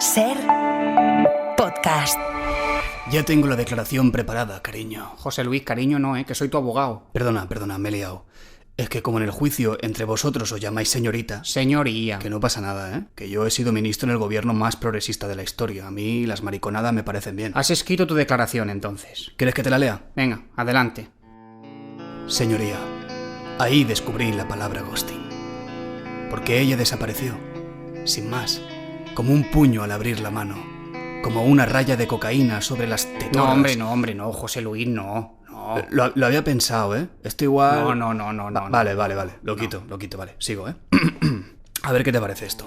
Ser podcast. Ya tengo la declaración preparada, cariño. José Luis, cariño, no, que soy tu abogado. Perdona, me he liado. Es que como en el juicio entre vosotros os llamáis señorita... Señoría. Que no pasa nada, que yo he sido ministro en el gobierno más progresista de la historia. A mí las mariconadas me parecen bien. Has escrito tu declaración, entonces. ¿Quieres que te la lea? Venga, adelante. Señoría, ahí descubrí la palabra ghosting. Porque ella desapareció, sin más, como un puño al abrir la mano, como una raya de cocaína sobre las tetoras. No, hombre, no, José Luis, no. Lo había pensado, Esto igual... No. Vale. Lo quito, vale. Sigo, A ver qué te parece esto.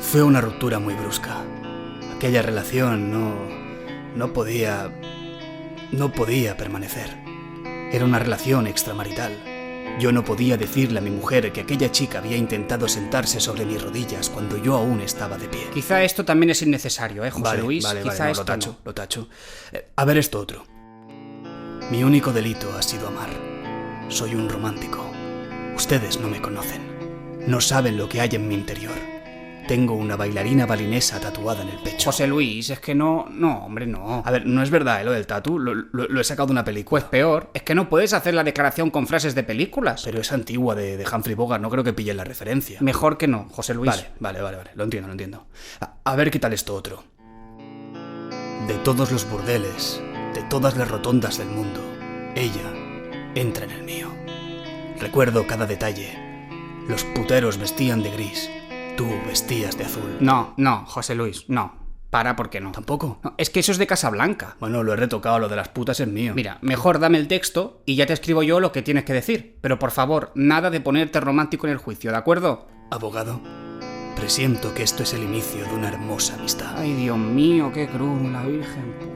Fue una ruptura muy brusca. Aquella relación no podía permanecer. Era una relación extramarital. Yo no podía decirle a mi mujer que aquella chica había intentado sentarse sobre mis rodillas cuando yo aún estaba de pie. Quizá esto también es innecesario, José Luis. Vale, Quizá esto lo tacho. A ver esto otro. Mi único delito ha sido amar. Soy un romántico. Ustedes no me conocen. No saben lo que hay en mi interior. Tengo una bailarina balinesa tatuada en el pecho. José Luis, es que no, hombre, no. A ver, no es verdad, lo del tatu. Lo he sacado de una película. Pues peor, es que no puedes hacer la declaración con frases de películas. Pero es antigua, de Humphrey Bogart, no creo que pillen la referencia. Mejor que no, José Luis. Vale. Lo entiendo. A ver qué tal esto otro. De todos los burdeles, de todas las rotondas del mundo, ella entra en el mío. Recuerdo cada detalle. Los puteros vestían de gris. Tú vestías de azul. No, José Luis, no. Para, porque no. ¿Tampoco? No, es que eso es de Casablanca. Bueno, lo he retocado, lo de las putas es mío. Mira, mejor dame el texto y ya te escribo yo lo que tienes que decir. Pero por favor, nada de ponerte romántico en el juicio, ¿de acuerdo? Abogado, presiento que esto es el inicio de una hermosa amistad. Ay, Dios mío, qué cruz, la Virgen puta.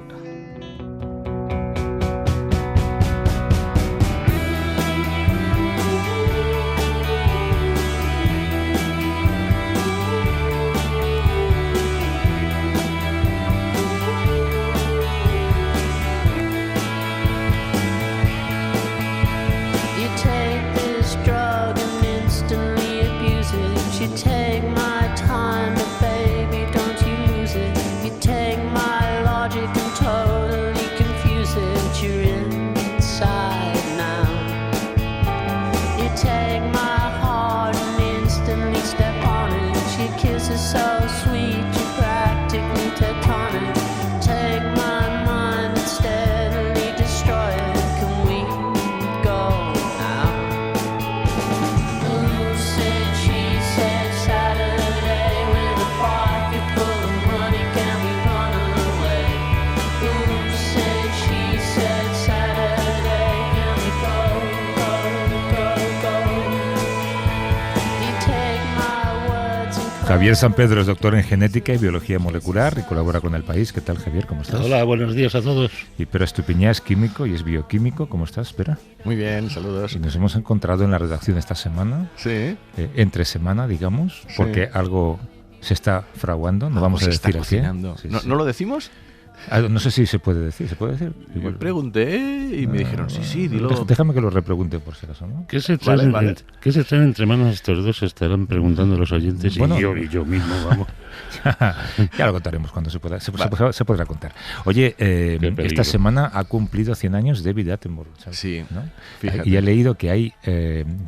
Javier San Pedro es doctor en genética y biología molecular y colabora con El País. ¿Qué tal, Javier? ¿Cómo estás? Hola, buenos días a todos. Y Pera Estupiñá es químico y es bioquímico. ¿Cómo estás, Pera? Muy bien, saludos. Y nos hemos encontrado en la redacción esta semana. Sí. Entre semana, digamos, porque algo se está fraguando. No vamos a decir aquí. Sí, ¿No lo decimos? No sé si se puede decir. ¿Se puede decir? Yo pregunté y me dijeron, sí, dilo. Déjame que lo repregunte por si acaso, ¿no? ¿Qué se traen entre manos estos dos? Estarán preguntando los oyentes bueno, y yo mismo, vamos. Ya lo contaremos cuando se pueda. Se podrá contar. Oye, esta semana ha cumplido 100 años David Attenborough, ¿sabes? Sí, ¿no? Fíjate. Y he leído que hay,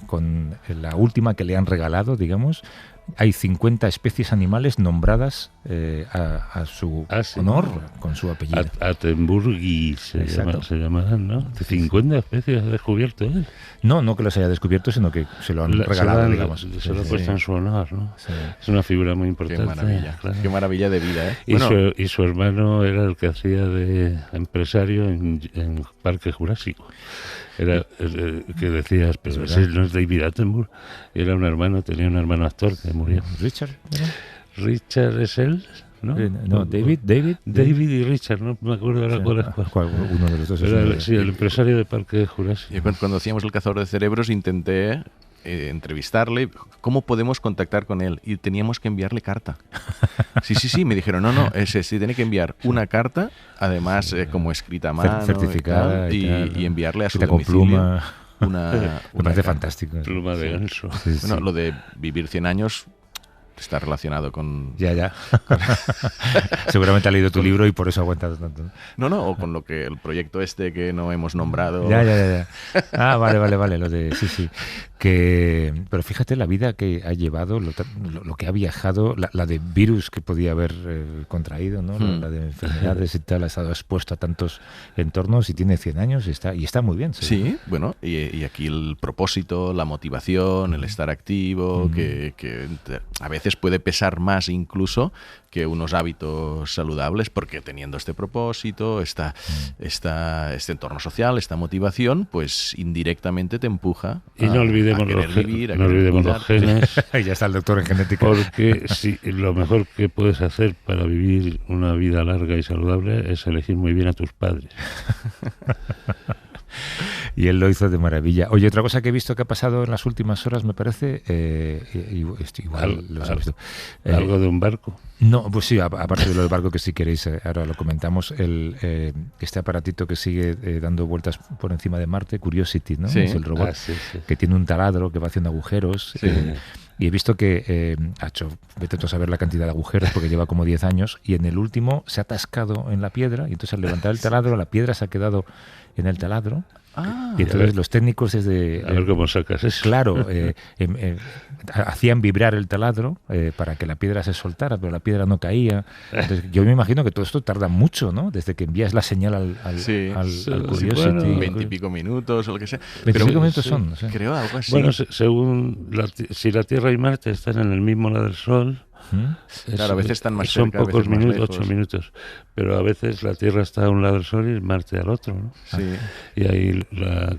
con la última que le han regalado, digamos, hay 50 especies animales nombradas a su honor, con su apellido. Attenborough se llamarán, ¿no? 50 especies ha descubierto él. No que los haya descubierto, sino que se lo han regalado, digamos. Se lo ha puesto en su honor, ¿no? Sí. Es una figura muy importante. Qué maravilla, claro. Qué maravilla de vida, Y su hermano era el que hacía de empresario en Parque Jurásico. Era que decías, pero ese no es David Attenborough. Era un hermano, tenía un hermano actor que murió. Richard, ¿no? Richard es él, ¿no? No, David y Richard, no me acuerdo ahora cuál. Uno de los dos. Era el empresario de Parque Jurásico. Yo cuando hacíamos El Cazador de Cerebros intenté entrevistarle, ¿cómo podemos contactar con él? Y teníamos que enviarle carta. Sí, me dijeron, no, sí, tiene que enviar una carta, además como escrita a mano, certificada y enviarle a su con domicilio. Pluma. Una Me parece fantástico. Pluma de ganso. Bueno, lo de vivir 100 años está relacionado con... Ya. Seguramente ha leído tu libro y por eso ha aguantado tanto. No, o con lo que el proyecto este que no hemos nombrado. Ya. Ah, vale, lo de... Sí. Pero fíjate la vida que ha llevado, lo que ha viajado, la de virus que podía haber contraído, ¿no? La de enfermedades y tal, ha estado expuesto a tantos entornos y tiene 100 años y está muy bien. Sí, bueno, y aquí el propósito, la motivación, el estar activo, que a veces puede pesar más incluso que unos hábitos saludables, porque teniendo este propósito, este entorno social, esta motivación, pues indirectamente te empuja y no olvidemos los genes. Ya está el doctor en genética. Porque sí, lo mejor que puedes hacer para vivir una vida larga y saludable es elegir muy bien a tus padres. Y él lo hizo de maravilla. Oye, otra cosa que he visto que ha pasado en las últimas horas, me parece, igual lo has visto. ¿Algo de un barco? No, pues sí, aparte de lo del barco, que si queréis, ahora lo comentamos, este aparatito que sigue dando vueltas por encima de Marte, Curiosity, ¿no? Sí. Es el robot que tiene un taladro que va haciendo agujeros. Sí. Y he visto que ha hecho, vete tú a saber la cantidad de agujeros, porque lleva como 10 años, y en el último se ha atascado en la piedra, y entonces al levantar el taladro, la piedra se ha quedado en el taladro. Y entonces los técnicos desde... A ver cómo sacas eso. Claro, hacían vibrar el taladro para que la piedra se soltara, pero la piedra no caía. Entonces, yo me imagino que todo esto tarda mucho, ¿no? Desde que envías la señal al Curiosity. Bueno, 20 y pico minutos o lo que sea. 20 y pico minutos son, no sé. Creo algo así. Bueno, según si la Tierra y Marte están en el mismo lado del Sol... Claro, a veces están más son cerca, pocos a veces más minutos, lejos. 8 minutos, pero a veces la Tierra está a un lado del Sol y Marte al otro, ¿no? Sí. Y ahí, la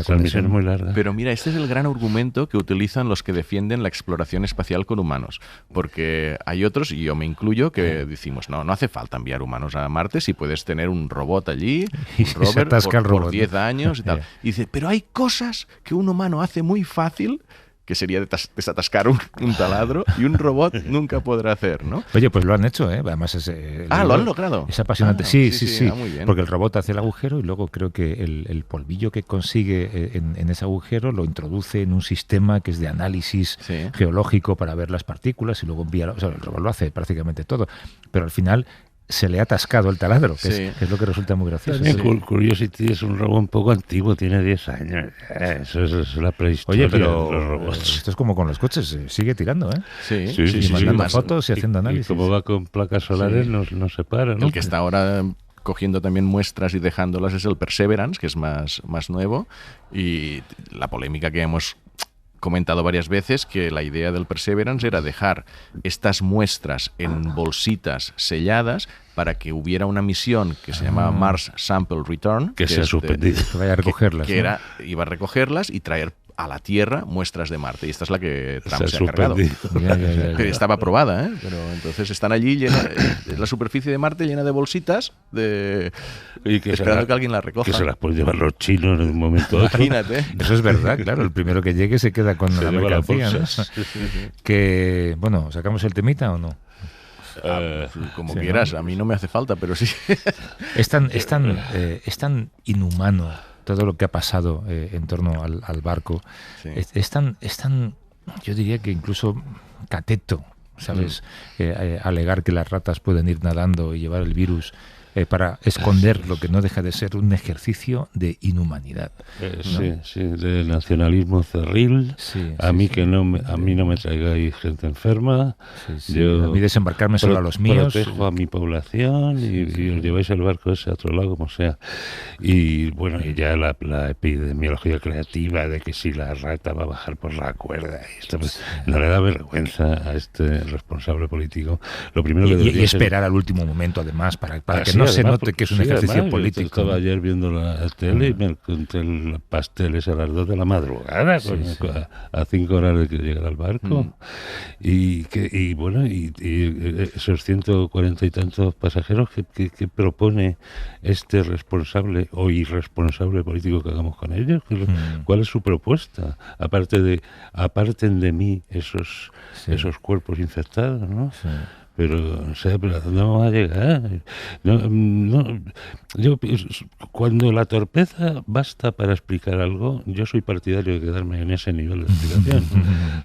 transmisión es muy larga. Pero mira, este es el gran argumento que utilizan los que defienden la exploración espacial con humanos, porque hay otros, y yo me incluyo, que decimos, no hace falta enviar humanos a Marte si puedes tener un robot allí, un rover, por 10 años y tal. Y dice, pero hay cosas que un humano hace muy fácil, que sería desatascar un taladro, y un robot nunca podrá hacer, ¿no? Oye, pues lo han hecho, ¿eh? Además lo han logrado. Es apasionante. Sí. Muy bien. Porque el robot hace el agujero y luego creo que el polvillo que consigue en ese agujero lo introduce en un sistema que es de análisis geológico para ver las partículas y luego envía... O sea, el robot lo hace prácticamente todo. Pero al final... se le ha atascado el taladro, que es lo que resulta muy gracioso. Curiosity es un robot un poco antiguo, tiene 10 años. Eso es la prehistoria. Oye, pero de los robots. Esto es como con los coches, sigue tirando, ¿eh? Sí, mandando fotos y haciendo análisis. Y como va con placas solares, no se para, ¿no? El que está ahora cogiendo también muestras y dejándolas es el Perseverance, que es más nuevo, y la polémica que hemos comentado varias veces, que la idea del Perseverance era dejar estas muestras en bolsitas selladas para que hubiera una misión que se llamaba Mars Sample Return, que se ha suspendido, que vaya a recogerlas, iba a recogerlas y traer a la Tierra muestras de Marte, y esta es la que Trump se ha cargado. Que estaba aprobada, pero entonces están allí la superficie de Marte llena de bolsitas esperando que alguien las recoja. Que se las pueden llevar los chinos en un momento. Imagínate. Eso es verdad, claro, el primero que llegue se queda con la mercancía, ¿no? Que, bueno, ¿sacamos el temita o no? Como quieras, ¿no? A mí no me hace falta, pero sí. Es tan inhumano todo lo que ha pasado en torno al barco. Sí. Es tan, yo diría que incluso cateto, ¿sabes? Alegar que las ratas pueden ir nadando y llevar el virus para esconder lo que no deja de ser un ejercicio de inhumanidad, ¿no? Sí, de nacionalismo cerril. A mí no me traigáis gente enferma. Yo a mí desembarcarme solo a los míos. Protejo a mi población y os lleváis el barco ese a otro lado, como sea. Y bueno, y ya la epidemiología creativa de que si la rata va a bajar por la cuerda, esto, pues, no le da vergüenza a este responsable político. Lo primero que esperar al último momento, además, para que no se note que es un ejercicio político. Yo estaba ayer viendo la tele y me encontré el pastel ese a las 2 de la madrugada, a 5 horas de que llegara al barco. Y esos 140 y tantos pasajeros, ¿qué propone este responsable o irresponsable político que hagamos con ellos? ¿Cuál es su propuesta? Aparten de mí esos cuerpos infectados, ¿no? pero o sea, pero ¿a dónde vamos a llegar? Yo cuando la torpeza basta para explicar algo, yo soy partidario de quedarme en ese nivel de explicación.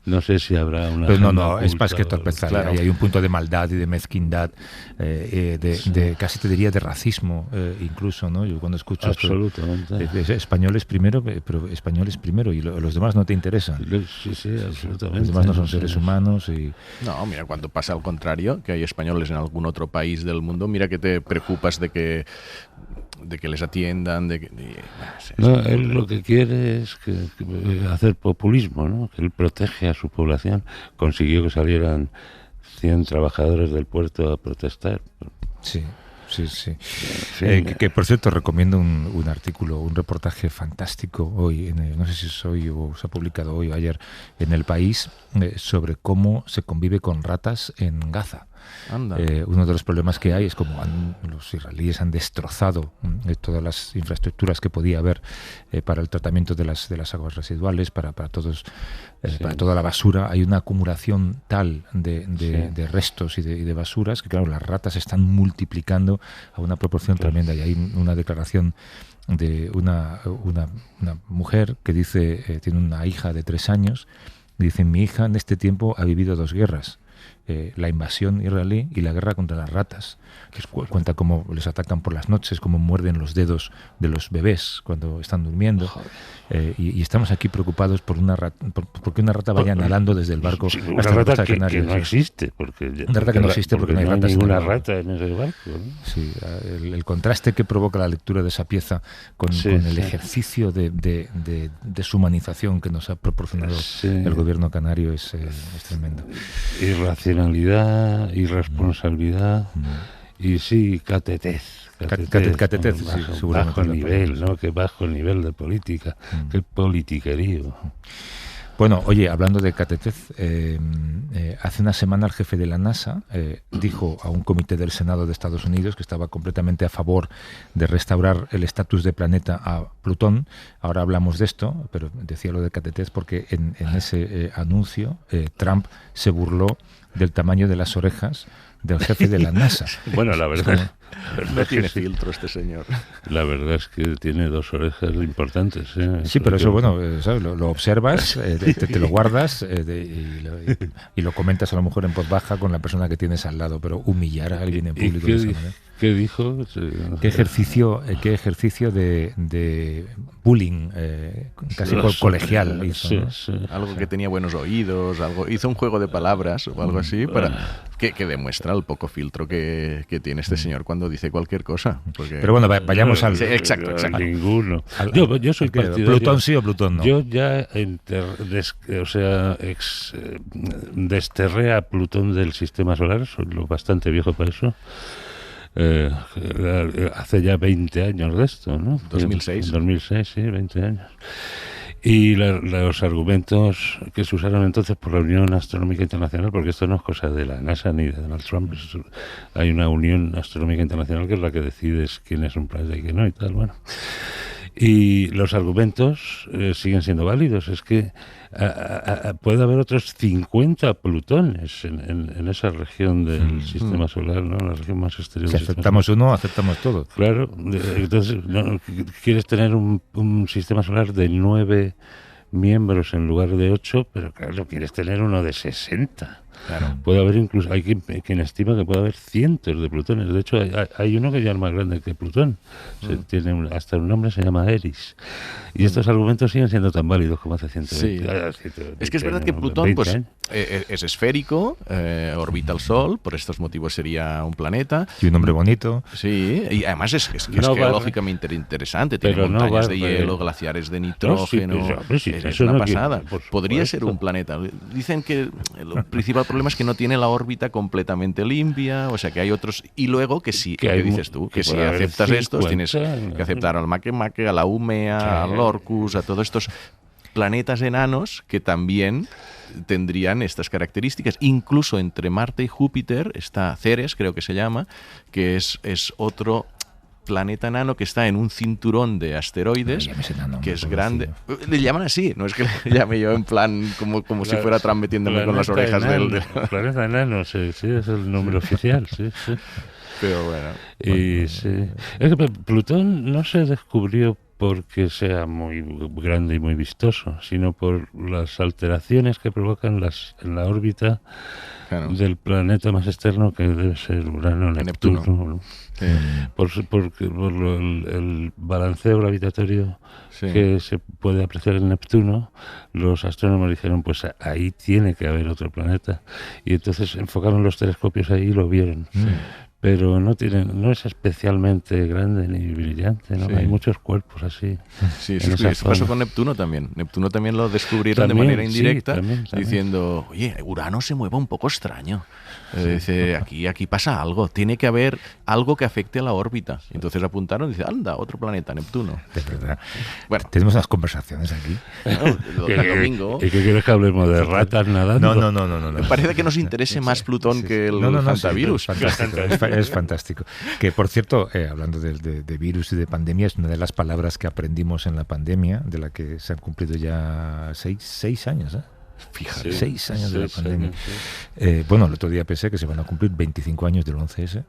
No sé si habrá una... Pero no, es más que torpeza. Claro. Hay un punto de maldad y de mezquindad, de casi te diría de racismo, incluso, ¿no? Yo cuando escucho absolutamente esto, españoles primero, pero españoles primero, y los demás no te interesan. Sí, absolutamente. Los demás no son seres humanos y... No, mira, cuando pasa al contrario, que hay españoles en algún otro país del mundo, mira que te preocupas de que les atiendan, No, él lo que quiere es hacer populismo, ¿no? Que él protege a su población. Consiguió que salieran 100 trabajadores del puerto a protestar. Sí. Sí. Sí. Que por cierto recomiendo un artículo, un reportaje fantástico hoy, no sé si es hoy o se ha publicado hoy o ayer, en El País, sobre cómo se convive con ratas en Gaza. Uno de los problemas que hay es como los israelíes han destrozado todas las infraestructuras que podía haber para el tratamiento de las aguas residuales, para toda la basura. Hay una acumulación tal de restos y de basuras que, claro, las ratas se están multiplicando a una proporción tremenda. Y hay una declaración de una mujer que dice, tiene una hija de 3 años, y dice: mi hija en este tiempo ha vivido 2 guerras. La invasión israelí y la guerra contra las ratas. Cuenta cómo les atacan por las noches, cómo muerden los dedos de los bebés cuando están durmiendo. Y estamos aquí preocupados por porque una rata vaya nadando desde el barco una hasta la rata costa de Canarias. que no existe. Una rata que no existe porque no hay ratas en el ninguna barco. rata en ese barco, ¿no? Sí, el contraste que provoca la lectura de esa pieza con el ejercicio de deshumanización que nos ha proporcionado el gobierno canario es tremendo. Irracionalidad, irresponsabilidad y sí, catetez. Catetez, sí, seguramente. Bajo nivel, ¿no? Que bajo el nivel de política, qué politiquerío. Bueno, oye, hablando de catetez, hace una semana el jefe de la NASA dijo a un comité del Senado de Estados Unidos que estaba completamente a favor de restaurar el estatus de planeta a Plutón. Ahora hablamos de esto, pero decía lo de catetez porque en ese anuncio Trump se burló del tamaño de las orejas del jefe de la NASA. Bueno, la verdad... No tiene filtro este señor. La verdad es que tiene 2 orejas importantes. Sí, pero eso, bueno, ¿sabes? Lo observas, te lo guardas y lo comentas a lo mejor en voz baja con la persona que tienes al lado, pero humillar a alguien en público de esa manera. ¿Qué dijo? ¿Qué ejercicio de bullying casi colegial hizo? ¿No? Sí. Algo que tenía buenos oídos, hizo un juego de palabras o algo así para que demuestra el poco filtro que tiene este señor cuando dice cualquier cosa. Pero bueno, vayamos al... Sí, exacto. Ninguno. Yo soy partidario... ¿Plutón sí o Plutón no? Yo ya desterré a Plutón del sistema solar, soy lo bastante viejo para eso. Hace ya 20 años de esto, ¿no? 2006. 2006, sí, 20 años. Y los argumentos que se usaron entonces por la Unión Astronómica Internacional, porque esto no es cosa de la NASA ni de Donald Trump, hay una Unión Astronómica Internacional que es la que decide quién es un planeta y quién no y tal, bueno. Y los argumentos siguen siendo válidos. Es que puede haber otros 50 plutones en esa región del sistema solar, ¿no? La región más exterior. Si aceptamos uno, aceptamos todo. Claro. Entonces, ¿no? Quieres tener un sistema solar de 9 miembros en lugar de 8, pero claro, quieres tener uno de 60. Claro. Puede haber incluso, hay quien estima que puede haber cientos de plutones. De hecho, hay uno que ya es más grande que Plutón. Tiene hasta un nombre, se llama Eris. Y estos argumentos siguen siendo tan válidos como hace 120 sí. Es que es verdad que Plutón pues, es esférico, orbita el Sol, por estos motivos sería un planeta. Y un nombre bonito. Sí, y además es geológicamente interesante. Tiene montañas de hielo, glaciares de nitrógeno. Es una pasada. Podría ser un planeta. Dicen que el principal problema es que no tiene la órbita completamente limpia, o sea que hay otros. Y luego que sí, que dices tú, que si aceptas estos, tienes que aceptar al Makemake, a la Úmea, al Orcus, a todos estos planetas enanos que también tendrían estas características. Incluso entre Marte y Júpiter está Ceres, creo que se llama, que es otro planeta enano que está en un cinturón de asteroides, que es grande. Le llaman así, no es que le llame yo en plan como si fuera Trump metiéndome con las orejas del... Planeta enano, sí, es el nombre oficial, sí. Pero bueno. Sí. Es que Plutón no se descubrió porque sea muy grande y muy vistoso, sino por las alteraciones que provocan en la órbita del planeta más externo, que debe ser Urano, Neptuno. Sí. Por el balanceo gravitatorio que se puede apreciar en Neptuno, los astrónomos dijeron, pues ahí tiene que haber otro planeta. Y entonces enfocaron los telescopios ahí y lo vieron. Pero no es especialmente grande ni brillante, ¿no? Hay muchos cuerpos así. Sí, eso pasó con Neptuno también. Neptuno también lo descubrieron de manera indirecta, también. Diciendo, oye, Urano se mueve un poco extraño. Dice, aquí pasa algo, tiene que haber algo que afecte a la órbita. Entonces apuntaron y dice, anda, otro planeta, Neptuno. De verdad. Bueno, tenemos unas conversaciones aquí. Domingo. ¿Y qué quieres que hablemos de ratas nadando? No. Me parece que nos interese más Plutón que el hantavirus. Es fantástico. Que, por cierto, hablando de virus y de pandemias, una de las palabras que aprendimos en la pandemia, de la que se han cumplido ya 6 años, Fíjate, 6 años de la pandemia. Bueno, el otro día pensé que se van a cumplir 25 años del 11S.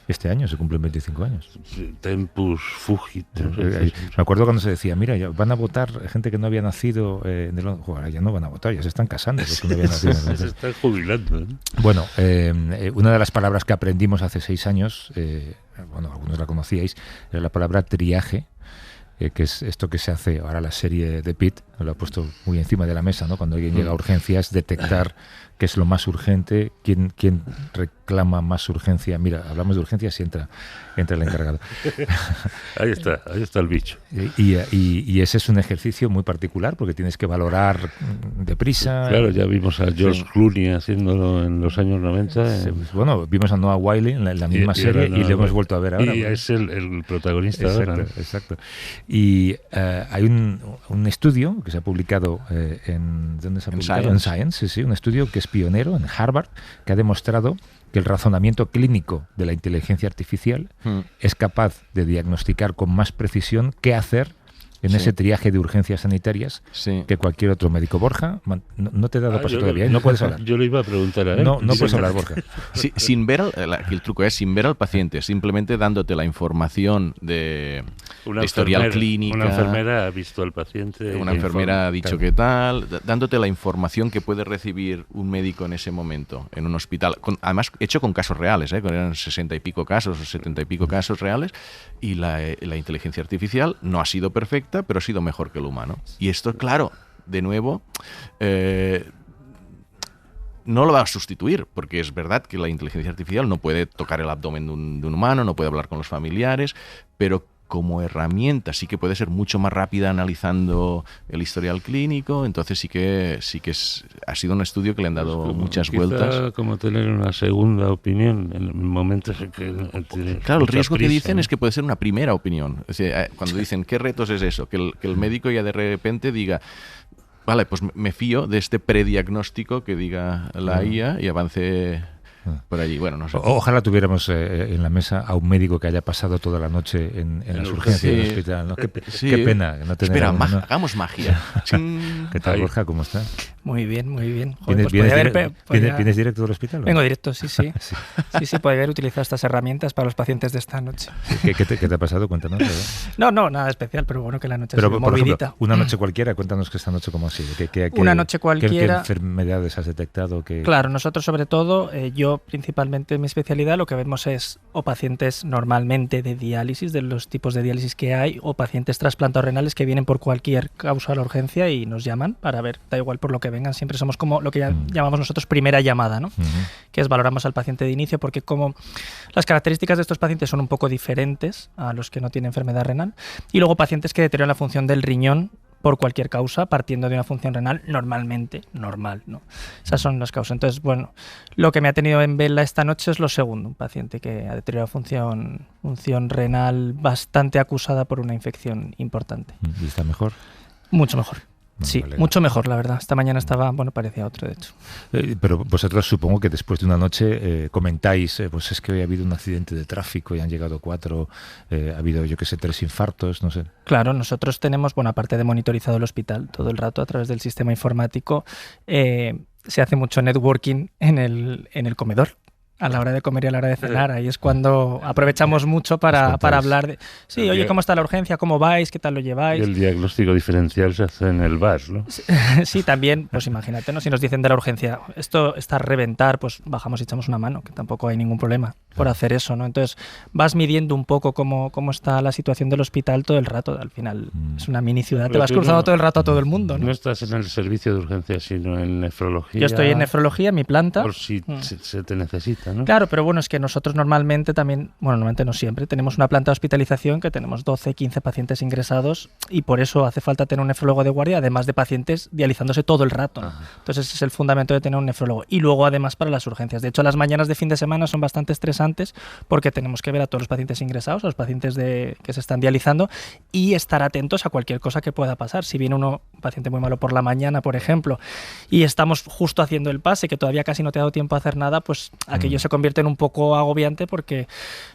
Este año se cumplen 25 años. Tempus fugit. Me acuerdo cuando se decía, mira, ya van a votar gente que no había nacido en el... Joder, ya no van a votar, ya se están casando los que no habían nacido en el 11S. Se están jubilando. Bueno, una de las palabras que aprendimos hace 6 años, bueno, algunos la conocíais, era la palabra triaje, que es esto que se hace ahora la serie de Pitt, lo ha puesto muy encima de la mesa, ¿no? Cuando alguien llega a urgencias, detectar qué es lo más urgente, quién reclama más urgencia. Mira, hablamos de urgencias y entra el encargado. Ahí está el bicho. Y ese es un ejercicio muy particular porque tienes que valorar deprisa. Claro, ya vimos a George Clooney haciéndolo en los años 90. Bueno, vimos a Noah Wyle en la misma serie y le hemos vuelto a ver ahora. Y es el protagonista exacto, ahora. Exacto. Y hay un estudio que se ha publicado ¿dónde se ha publicado? En Science, sí, un estudio que es pionero en Harvard, que ha demostrado que el razonamiento clínico de la inteligencia artificial es capaz de diagnosticar con más precisión qué hacer en ese triaje de urgencias sanitarias que cualquier otro médico. Borja, no te he dado paso todavía, no puedes hablar. Yo le iba a preguntar a él. No puedes hablar, Borja. Sí, sin ver el truco es sin ver al paciente, simplemente dándote la información de historial clínico. Una enfermera ha visto al paciente. Una enfermera ha dicho qué tal, dándote la información que puede recibir un médico en ese momento, en un hospital. Además, hecho con casos reales, eran 60 y pico casos o 70 y pico casos reales, y la inteligencia artificial no ha sido perfecta, pero ha sido mejor que el humano. Y esto, claro, de nuevo, no lo va a sustituir, porque es verdad que la inteligencia artificial no puede tocar el abdomen de un humano, no puede hablar con los familiares, pero como herramienta sí que puede ser mucho más rápida analizando el historial clínico. Entonces sí que ha sido un estudio que le han dado muchas vueltas. Como tener una segunda opinión en momentos en que claro, el riesgo que dicen es que puede ser una primera opinión. Es decir, cuando dicen ¿qué retos es eso? Que el médico ya de repente diga, vale, pues me fío de este prediagnóstico que diga la IA y avance por allí. Bueno, no sé. Ojalá tuviéramos en la mesa a un médico que haya pasado toda la noche en las urgencias del hospital, ¿no? Qué pena no tener. Espera, hagamos magia. ¿Qué tal, Borja? ¿Cómo estás? Muy bien. Joder, ¿Vienes directo del hospital? Vengo directo, sí. Sí, podría haber utilizado estas herramientas para los pacientes de esta noche. ¿Qué te ha pasado? Cuéntanos. No, nada especial, pero bueno, que la noche ha sido por movidita. Ejemplo, una noche cualquiera, cuéntanos que esta noche cómo ha sido. Una noche cualquiera. ¿Qué enfermedades has detectado? Claro, nosotros sobre todo, yo principalmente en mi especialidad lo que vemos es o pacientes normalmente de diálisis, de los tipos de diálisis que hay, o pacientes trasplantados renales que vienen por cualquier causa a la urgencia y nos llaman para ver, da igual por lo que vengan, siempre somos como lo que llamamos nosotros primera llamada, ¿no? Que es valoramos al paciente de inicio porque como las características de estos pacientes son un poco diferentes a los que no tienen enfermedad renal, y luego pacientes que deterioran la función del riñón por cualquier causa, partiendo de una función renal normal, ¿no? Esas son las causas. Entonces, bueno, lo que me ha tenido en vela esta noche es lo segundo, un paciente que ha deteriorado función renal bastante acusada por una infección importante. ¿Y está mejor? Mucho mejor. Sí, mucho mejor, la verdad. Esta mañana estaba, parecía otro, de hecho. Pero vosotros supongo que después de una noche comentáis, pues es que hoy ha habido un accidente de tráfico y han llegado 4, ha habido, 3 infartos, no sé. Claro, nosotros tenemos, aparte de monitorizado el hospital todo el rato a través del sistema informático, se hace mucho networking en el comedor. A la hora de comer y a la hora de cenar, ahí es cuando aprovechamos mucho para hablar de... Sí, oye, ¿cómo está la urgencia? ¿Cómo vais? ¿Qué tal lo lleváis? Y el diagnóstico diferencial se hace en el bar, ¿no? Sí, también, pues imagínate, ¿no? Si nos dicen de la urgencia, esto está a reventar, pues bajamos y echamos una mano, que tampoco hay ningún problema por hacer eso, ¿no? Entonces vas midiendo un poco cómo está la situación del hospital todo el rato. Al final es una mini ciudad, te vas cruzando todo el rato a todo el mundo, ¿no? No estás en el servicio de urgencia, sino en nefrología. Yo estoy en nefrología, en mi planta. Por si se te necesita, ¿no? Claro, pero es que nosotros normalmente también, normalmente no siempre, tenemos una planta de hospitalización que tenemos 12, 15 pacientes ingresados y por eso hace falta tener un nefrólogo de guardia, además de pacientes dializándose todo el rato, ¿no? Entonces ese es el fundamento de tener un nefrólogo. Y luego además para las urgencias. De hecho, las mañanas de fin de semana son bastante estresantes porque tenemos que ver a todos los pacientes ingresados, a los pacientes que se están dializando y estar atentos a cualquier cosa que pueda pasar. Si viene un paciente muy malo por la mañana, por ejemplo, y estamos justo haciendo el pase, que todavía casi no te ha dado tiempo a hacer nada, pues aquello se convierte en un poco agobiante porque,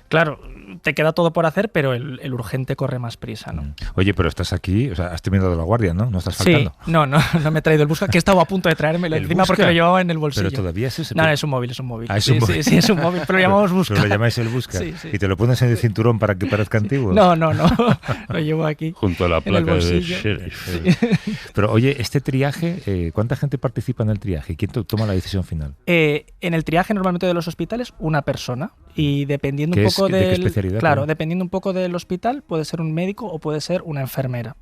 claro, te queda todo por hacer, pero el urgente corre más prisa, ¿no? Oye, pero estás aquí, o sea, has terminado la guardia, ¿no? No estás faltando. Sí, no me he traído el Busca, que estaba a punto de traérmelo encima porque lo llevaba en el bolsillo. Pero todavía es ese. No, es un móvil. Ah, es un móvil. Sí, es un móvil, pero lo llamamos Busca. Pero lo llamáis el Busca. Sí. ¿Y te lo pones en el cinturón para que parezca antiguo? No, lo llevo aquí. Junto a la placa de sheriff. Sí. Pero oye, este triaje, ¿cuánta gente participa en el triaje? ¿Quién toma la decisión final? En el triaje normalmente de los hospitales, una persona. Y dependiendo un poco ¿De qué especialidad? Claro, dependiendo un poco del hospital, puede ser un médico o puede ser una enfermera.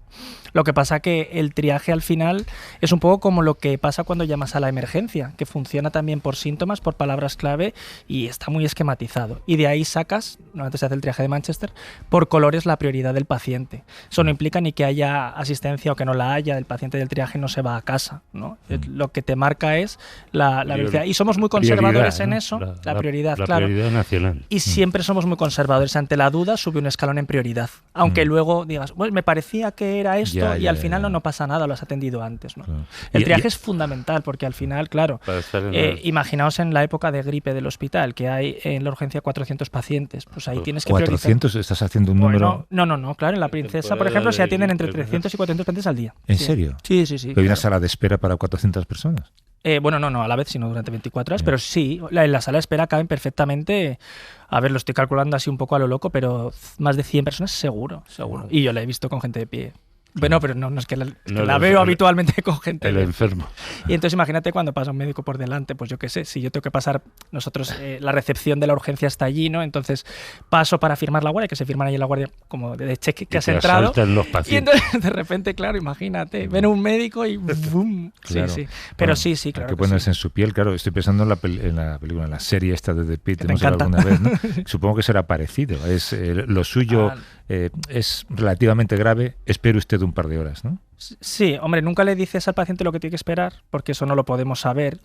Lo que pasa que el triaje al final es un poco como lo que pasa cuando llamas a la emergencia, que funciona también por síntomas, por palabras clave y está muy esquematizado. Y de ahí sacas, normalmente se hace el triaje de Manchester, por colores la prioridad del paciente. Eso no implica ni que haya asistencia o que no la haya, el paciente del triaje no se va a casa, ¿no? Lo que te marca es la velocidad. Y somos muy conservadores en eso, la prioridad, claro. Prioridad nacional. Y siempre somos muy conservadores. Ante la duda, sube un escalón en prioridad. Aunque luego digas, bueno, me parecía que era esto y al final no pasa nada, lo has atendido antes, ¿no? Claro. El triaje es fundamental porque al final, claro, imaginaos en la época de gripe del hospital, que hay en la urgencia 400 pacientes. Pues ahí tienes que priorizar. ¿400? ¿Estás haciendo un número? No, claro. En la Princesa, por ejemplo, se atienden entre 300 y 400 pacientes al día. ¿En serio? Sí. ¿Pero hay una sala de espera para 400 personas? No a la vez, sino durante 24 horas, pero sí, en la sala de espera caben perfectamente, a ver, lo estoy calculando así un poco a lo loco, pero más de 100 personas seguro. Y yo la he visto con gente de pie. Bueno, pero no es que la veo habitualmente con gente. El enfermo. Y entonces imagínate cuando pasa un médico por delante, pues yo qué sé, si yo tengo que pasar, nosotros, la recepción de la urgencia está allí, ¿no? Entonces paso para firmar la guardia, que se firman ahí en la guardia como de cheque que has entrado. Los y entonces de repente, claro, imagínate, ven un médico y ¡bum! Claro. Sí. Pero bueno, sí, claro. Hay que ponerse en su piel, claro. Estoy pensando en la película, en la serie esta de The Pitt, hemos hablado alguna vez, ¿no? Supongo que será parecido. Es lo suyo. Es relativamente grave, espere usted un par de horas, ¿no? Sí, hombre, nunca le dices al paciente lo que tiene que esperar, porque eso no lo podemos saber,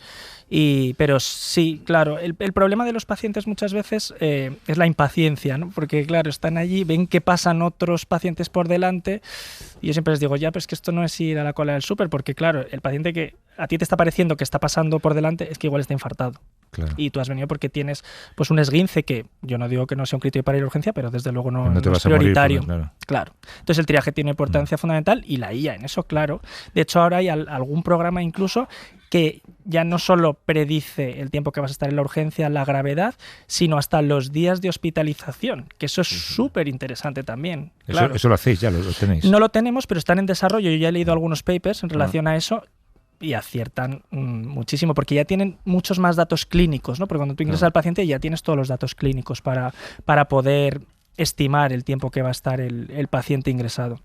pero sí, claro, el problema de los pacientes muchas veces es la impaciencia, ¿no? Porque claro, están allí, ven que pasan otros pacientes por delante, y yo siempre les digo, pero es que esto no es ir a la cola del súper, porque claro, el paciente que a ti te está pareciendo que está pasando por delante es que igual está infartado. Claro. Y tú has venido porque tienes pues un esguince que yo no digo que no sea un criterio para ir a urgencia, pero desde luego no es prioritario. Morir, claro. Entonces el triaje tiene importancia fundamental y la IA en eso, claro. De hecho ahora hay algún programa incluso que ya no solo predice el tiempo que vas a estar en la urgencia, la gravedad, sino hasta los días de hospitalización, que eso es súper interesante también. Claro. Eso lo hacéis, ya lo tenéis. No lo tenemos, pero están en desarrollo. Yo ya he leído algunos papers en relación a eso. Y aciertan muchísimo, porque ya tienen muchos más datos clínicos, ¿no? Porque cuando tú ingresas al paciente ya tienes todos los datos clínicos para poder estimar el tiempo que va a estar el paciente ingresado.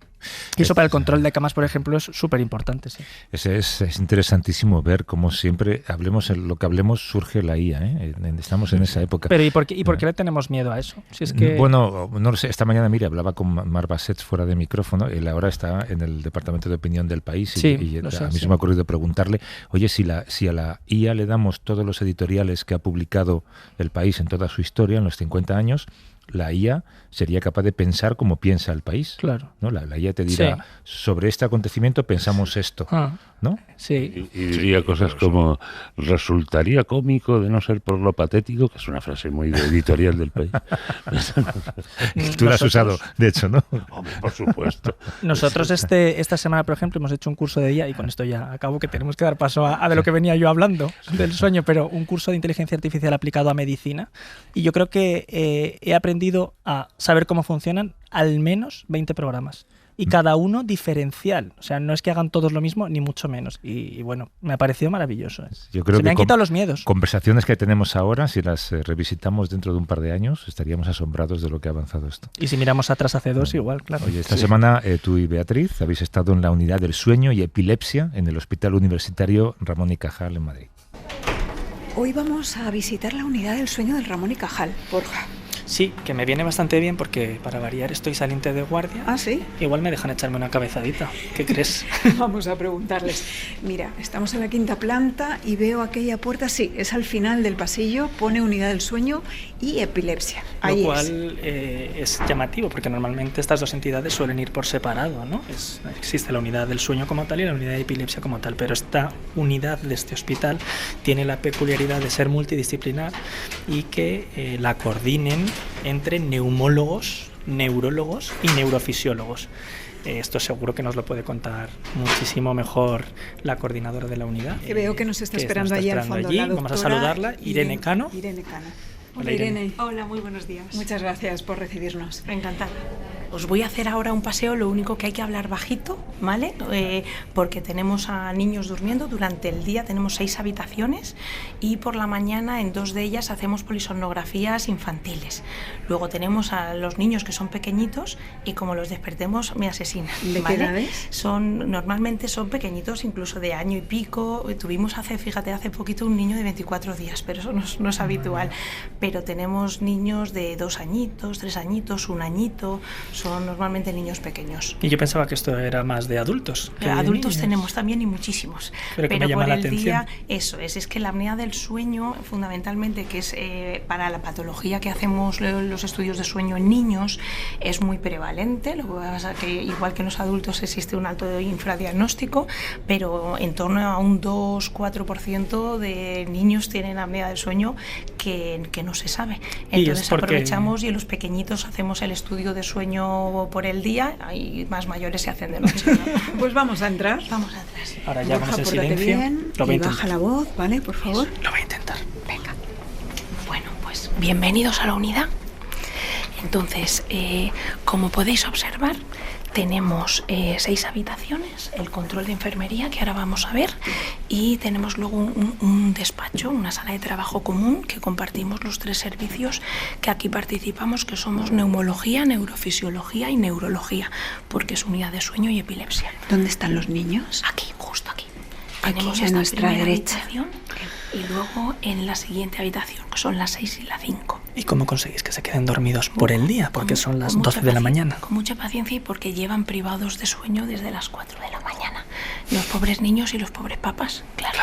Y eso para el control de camas, por ejemplo, es súper importante. Sí. Es interesantísimo ver cómo siempre lo que hablemos surge la IA, ¿eh? Estamos en esa época. Pero ¿y por qué le tenemos miedo a eso? Si es que... Bueno, no lo sé. Esta mañana, mira, hablaba con Mar Bassets fuera de micrófono. Él ahora está en el Departamento de Opinión del País y a mí se me ha ocurrido preguntarle, oye, si a la IA le damos todos los editoriales que ha publicado el País en toda su historia, en los 50 años, la IA sería capaz de pensar como piensa el país. Claro. ¿No? La IA te dirá, sobre este acontecimiento pensamos esto, ¿no? Sí. Y diría cosas como, resultaría cómico de no ser por lo patético, que es una frase muy de editorial del país. Tú la has usado, de hecho, ¿no? Hombre, por supuesto. Nosotros esta semana, por ejemplo, hemos hecho un curso de IA, y con esto ya acabo, que tenemos que dar paso a de lo que venía yo hablando, del sueño, pero un curso de inteligencia artificial aplicado a medicina. Y yo creo que he aprendido a saber cómo funcionan al menos 20 programas. Y cada uno diferencial. O sea, no es que hagan todos lo mismo, ni mucho menos. Y bueno, me ha parecido maravilloso. Yo creo Se me han quitado los miedos. Conversaciones que tenemos ahora, si las revisitamos dentro de un par de años, estaríamos asombrados de lo que ha avanzado esto. Y si miramos atrás hace 2, igual, claro. Oye, esta semana tú y Beatriz habéis estado en la unidad del sueño y epilepsia en el Hospital Universitario Ramón y Cajal en Madrid. Hoy vamos a visitar la unidad del sueño del Ramón y Cajal, Borja. Sí, que me viene bastante bien porque para variar estoy saliente de guardia. ¿Ah, sí? Igual me dejan echarme una cabezadita. ¿Qué crees? Vamos a preguntarles. Mira, estamos en la 5ª planta y veo aquella puerta, sí, es al final del pasillo, pone unidad del sueño y epilepsia. Ahí Lo cual es llamativo porque normalmente estas dos entidades suelen ir por separado, ¿no? Existe la unidad del sueño como tal y la unidad de epilepsia como tal, pero esta unidad de este hospital tiene la peculiaridad de ser multidisciplinar y que la coordinen entre neumólogos, neurólogos y neurofisiólogos. Esto seguro que nos lo puede contar muchísimo mejor la coordinadora de la unidad. Que veo que nos está esperando allí al fondo. La Vamos a saludarla, Irene Cano. Irene Cano. Hola, Irene. Hola, muy buenos días. Muchas gracias por recibirnos. Encantada. Os voy a hacer ahora un paseo, lo único que hay que hablar bajito, ¿vale? Porque tenemos a niños durmiendo. Durante el día tenemos 6 habitaciones y por la mañana en 2 de ellas hacemos polisomnografías infantiles. Luego tenemos a los niños que son pequeñitos y como los despertemos me asesinan. ¿De qué edades? Normalmente son pequeñitos, incluso de año y pico. Tuvimos hace poquito un niño de 24 días, pero eso no es habitual. Pero tenemos niños de 2 añitos, 3 añitos, 1 añito. Son normalmente niños pequeños. Y yo pensaba que esto era más de adultos. De adultos tenemos también y muchísimos. Pero me llama por la el atención. día, eso es que la apnea del sueño, fundamentalmente, que es para la patología que hacemos los estudios de sueño en niños, es muy prevalente. Lo que pasa es que igual que en los adultos existe un alto infradiagnóstico, pero en torno a un 2-4% de niños tienen apnea del sueño que no se sabe. Entonces aprovechamos y en los pequeñitos hacemos el estudio de sueño por el día y más mayores se hacen de noche. Pues vamos a entrar. Vamos a entrar. Ahora ya Borja, vamos en pórtate silencio. bien Lo voy a y intentar. baja la voz, ¿vale? Por favor. Lo voy a intentar. Venga. Bueno, pues bienvenidos a la unidad. Entonces, como podéis observar, tenemos 6 habitaciones, el control de enfermería, que ahora vamos a ver, y tenemos luego un despacho, una sala de trabajo común que compartimos los 3 servicios que aquí participamos, que somos neumología, neurofisiología y neurología, porque es unidad de sueño y epilepsia. ¿Dónde están los niños? Aquí, justo aquí. Aquí, Tenemos a esta nuestra primera derecha. habitación y luego en la siguiente habitación, que son las 6 y la 5. ¿Y cómo conseguís que se queden dormidos por el día? Porque son las Con 12 mucha de la paciencia, mañana. Con mucha paciencia y porque llevan privados de sueño desde las 4 de la mañana. Los pobres niños y los pobres papás, claro.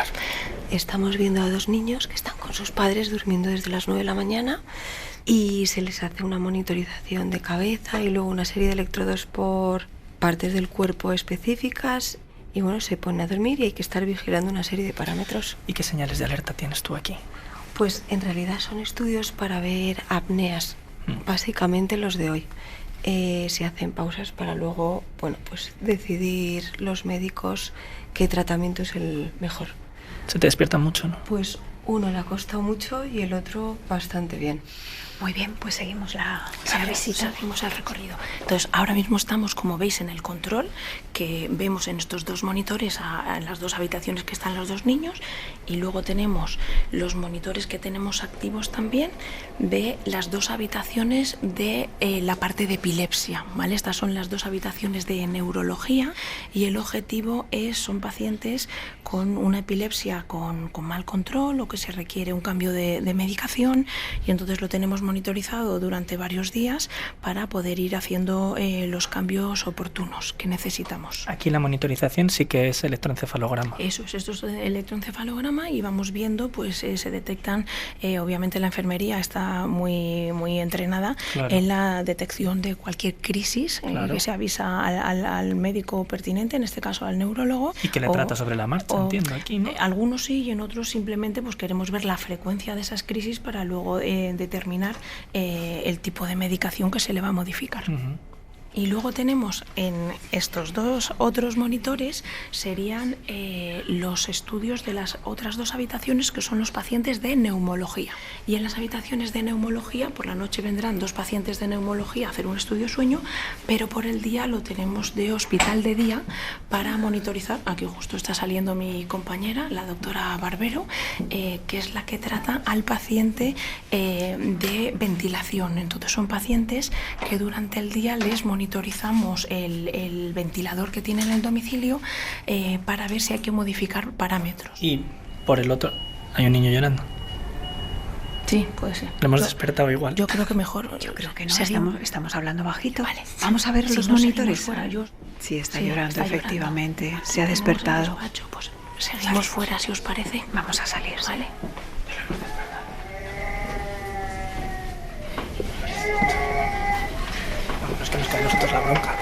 Estamos viendo a 2 niños que están con sus padres durmiendo desde las 9 de la mañana y se les hace una monitorización de cabeza y luego una serie de electrodos por partes del cuerpo específicas. Y bueno, se ponen a dormir y hay que estar vigilando una serie de parámetros. ¿Y qué señales de alerta tienes tú aquí? Pues en realidad son estudios para ver apneas, básicamente los de hoy. Se hacen pausas para luego, bueno, pues decidir los médicos qué tratamiento es el mejor. Se te despierta mucho, ¿no? Pues uno le ha costado mucho y el otro bastante bien. Muy bien, pues seguimos la visita, seguimos el recorrido. Entonces, ahora mismo estamos, como veis, en el control, que vemos en estos 2 monitores en las 2 habitaciones que están los 2 niños, y luego tenemos los monitores que tenemos activos también de las 2 habitaciones de la parte de epilepsia, ¿vale? Estas son las 2 habitaciones de neurología y el objetivo son pacientes con una epilepsia con mal control o que que se requiere un cambio de medicación, y entonces lo tenemos monitorizado durante varios días para poder ir haciendo los cambios oportunos que necesitamos. Aquí la monitorización sí que es electroencefalograma. Eso es, esto es electroencefalograma, y vamos viendo, pues se detectan, obviamente la enfermería está muy entrenada en la detección de cualquier crisis, que se avisa al médico pertinente, en este caso al neurólogo. Y que le trata sobre la marcha, entiendo aquí, ¿no? Algunos sí, y en otros simplemente pues queremos ver la frecuencia de esas crisis para luego determinar el tipo de medicación que se le va a modificar. Y luego tenemos en estos dos otros monitores, serían los estudios de las otras dos habitaciones, que son los pacientes de neumología. Y en las habitaciones de neumología, por la noche vendrán 2 pacientes de neumología a hacer un estudio sueño, pero por el día lo tenemos de hospital de día para monitorizar. Aquí justo está saliendo mi compañera, la doctora Barbero, que es la que trata al paciente de ventilación. Entonces son pacientes que durante el día les monitorizamos el ventilador que tienen en el domicilio para ver si hay que modificar parámetros. Y por el otro, hay un niño llorando. Sí, puede ser. Lo hemos despertado igual. Yo creo que mejor. Yo creo que no, estamos hablando bajito. Vale. Vamos a ver los monitores. Fuera, sí, está llorando, efectivamente. Se ha despertado. Pues seguimos fuera, si os parece. Vamos a salir, ¿vale? Vámonos, que nos cae a nosotros la bronca.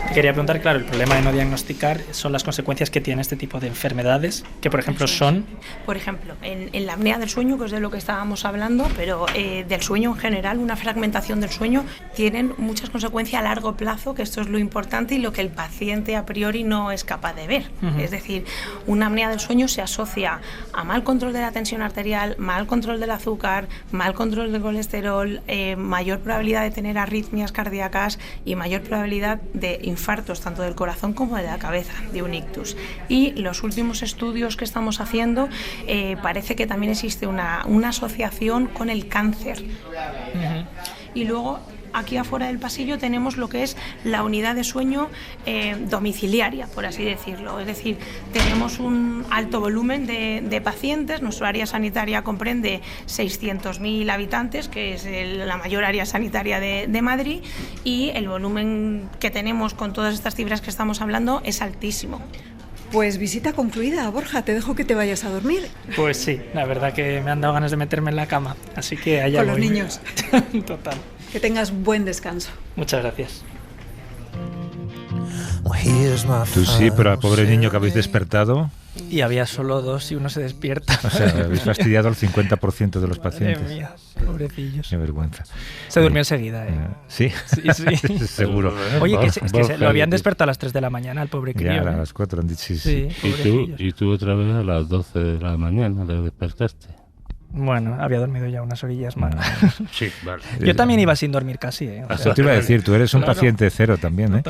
Te quería preguntar, claro, el problema de no diagnosticar son las consecuencias que tiene este tipo de enfermedades, que por ejemplo son... Por ejemplo, en la apnea del sueño, que es de lo que estábamos hablando, pero del sueño en general, una fragmentación del sueño, tienen muchas consecuencias a largo plazo, que esto es lo importante y lo que el paciente a priori no es capaz de ver. Es decir, una apnea del sueño se asocia a mal control de la tensión arterial, mal control del azúcar, mal control del colesterol, mayor probabilidad de tener arritmias cardíacas y mayor probabilidad de infartos tanto del corazón como de la cabeza, de un ictus. Y los últimos estudios que estamos haciendo parece que también existe una asociación con el cáncer. Y luego aquí afuera del pasillo tenemos lo que es la unidad de sueño domiciliaria, por así decirlo. Es decir, tenemos un alto volumen de pacientes. Nuestra área sanitaria comprende 600.000 habitantes, que es la mayor área sanitaria de Madrid, y el volumen que tenemos con todas estas cifras que estamos hablando es altísimo. Pues visita concluida, Borja, te dejo que te vayas a dormir. Pues sí, la verdad que me han dado ganas de meterme en la cama, así que allá con voy. Los niños. Total. Que tengas buen descanso. Muchas gracias. Tú sí, pero al pobre niño que habéis despertado... Y había solo 2 y uno se despierta. O sea, habéis fastidiado al 50% de los pacientes. Madre mía, pobrecillos. Qué vergüenza. Se durmió enseguida, ¿Sí? Sí. Seguro. Oye, es que lo habían despertado a las 3 de la mañana, el pobre crío. Ya, a las 4 han dicho sí. Y tú otra vez a las 12 de la mañana le despertaste. Bueno, había dormido ya unas orillas más. Sí, vale. Yo también iba sin dormir casi. Eso te iba a decir, tú eres un paciente cero también.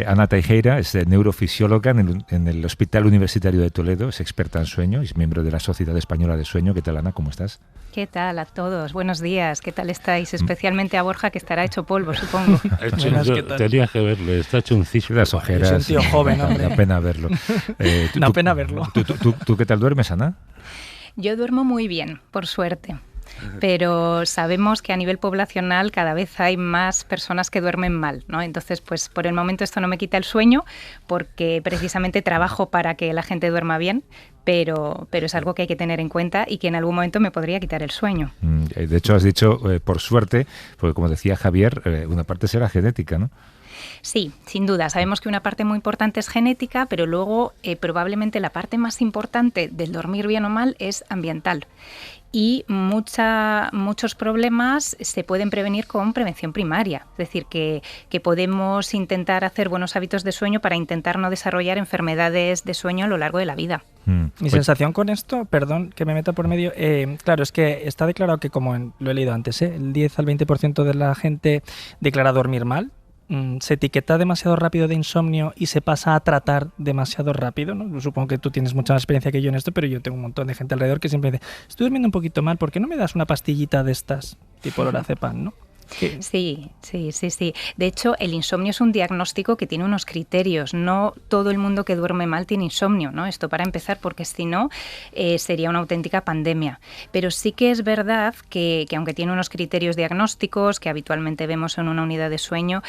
Ana Teijeira es neurofisióloga en el Hospital Universitario de Toledo, es experta en sueño y es miembro de la Sociedad Española de Sueño. ¿Qué tal, Ana? ¿Cómo estás? ¿Qué tal a todos? Buenos días. ¿Qué tal estáis? Especialmente a Borja, que estará hecho polvo, supongo. Tenía que verle, está hecho un cisco. Las ojeras. Es un tío joven, hombre. Da pena verlo. Da pena verlo. ¿Tú qué tal duermes, Ana? Yo duermo muy bien, por suerte. Pero sabemos que a nivel poblacional cada vez hay más personas que duermen mal, ¿no? Entonces, pues por el momento esto no me quita el sueño, porque precisamente trabajo para que la gente duerma bien, pero es algo que hay que tener en cuenta y que en algún momento me podría quitar el sueño. De hecho, has dicho por suerte, porque como decía Javier, una parte será genética, ¿no? Sí, sin duda. Sabemos que una parte muy importante es genética, pero luego probablemente la parte más importante del dormir bien o mal es ambiental. Y muchos problemas se pueden prevenir con prevención primaria. Es decir, que podemos intentar hacer buenos hábitos de sueño para intentar no desarrollar enfermedades de sueño a lo largo de la vida. Mi sensación con esto, perdón que me meta por medio, claro, es que está declarado que, como lo he leído antes, el 10 al 20% de la gente declara dormir mal. Se etiqueta demasiado rápido de insomnio y se pasa a tratar demasiado rápido, ¿no? Supongo que tú tienes mucha más experiencia que yo en esto, pero yo tengo un montón de gente alrededor que siempre dice, estoy durmiendo un poquito mal, ¿por qué no me das una pastillita de estas tipo lorazepam, ¿no? Sí. De hecho, el insomnio es un diagnóstico que tiene unos criterios. No todo el mundo que duerme mal tiene insomnio, ¿no? Esto para empezar, porque si no, sería una auténtica pandemia. Pero sí que es verdad que aunque tiene unos criterios diagnósticos que habitualmente vemos en una unidad de sueño,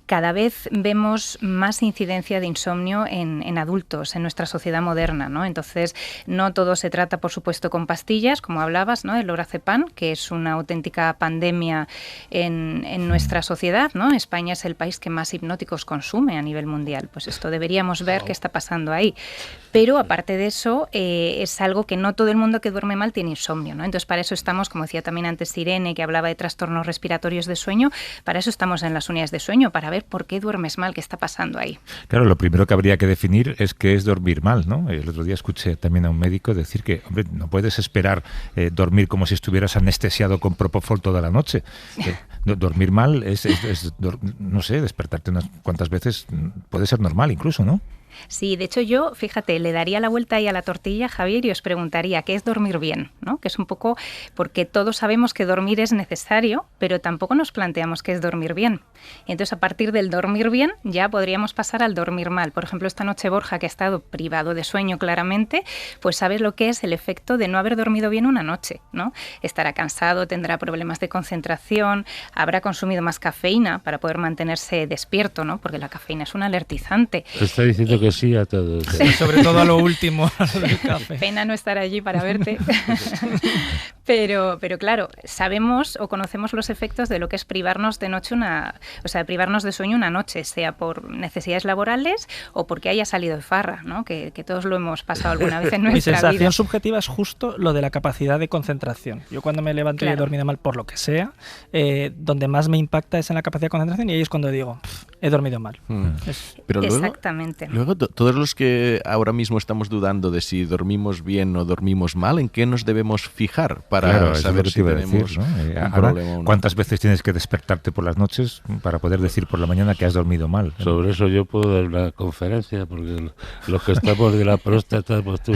cada vez vemos más incidencia de insomnio en adultos, en nuestra sociedad moderna, ¿no? Entonces, no todo se trata, por supuesto, con pastillas, como hablabas, ¿no? El lorazepam, que es una auténtica pandemia en nuestra sociedad, ¿no? España es el país que más hipnóticos consume a nivel mundial. Pues esto deberíamos ver qué está pasando ahí. Pero aparte de eso, es algo que no todo el mundo que duerme mal tiene insomnio, ¿no? Entonces, para eso estamos, como decía también antes Irene, que hablaba de trastornos respiratorios de sueño, para eso estamos en las unidades de sueño, para ver por qué duermes mal, qué está pasando ahí. Claro, lo primero que habría que definir es qué es dormir mal, ¿no? El otro día escuché también a un médico decir que, hombre, no puedes esperar dormir como si estuvieras anestesiado con propofol toda la noche. Dormir mal es, no sé, despertarte unas cuantas veces puede ser normal incluso, ¿no? Sí, de hecho yo, fíjate, le daría la vuelta ahí a la tortilla, Javier, y os preguntaría qué es dormir bien, ¿no? Que es un poco, porque todos sabemos que dormir es necesario, pero tampoco nos planteamos qué es dormir bien. Y entonces, a partir del dormir bien, ya podríamos pasar al dormir mal. Por ejemplo, esta noche Borja, que ha estado privado de sueño claramente, pues sabes lo que es el efecto de no haber dormido bien una noche, ¿no? Estará cansado, tendrá problemas de concentración, habrá consumido más cafeína para poder mantenerse despierto, ¿no? Porque la cafeína es un alertizante. Está diciendo que sí a todo. Sí, sobre todo a lo último, a lo del café. Pena no estar allí para verte. Pero claro, sabemos o conocemos los efectos de lo que es privarnos de noche privarnos de sueño una noche, sea por necesidades laborales o porque haya salido de farra, ¿no? Que todos lo hemos pasado alguna vez en nuestra vida. Mi sensación subjetiva es justo lo de la capacidad de concentración. Yo cuando me levanto y he dormido mal por lo que sea, donde más me impacta es en la capacidad de concentración, y ahí es cuando digo, he dormido mal. Pero exactamente. Luego, todos los que ahora mismo estamos dudando de si dormimos bien o dormimos mal, ¿en qué nos debemos fijar para saber si tenemos un problema o no? ¿Cuántas veces tienes que despertarte por las noches para poder decir por la mañana que has dormido mal? Sobre eso yo puedo dar una conferencia, porque los que estamos de la próstata, pues tú,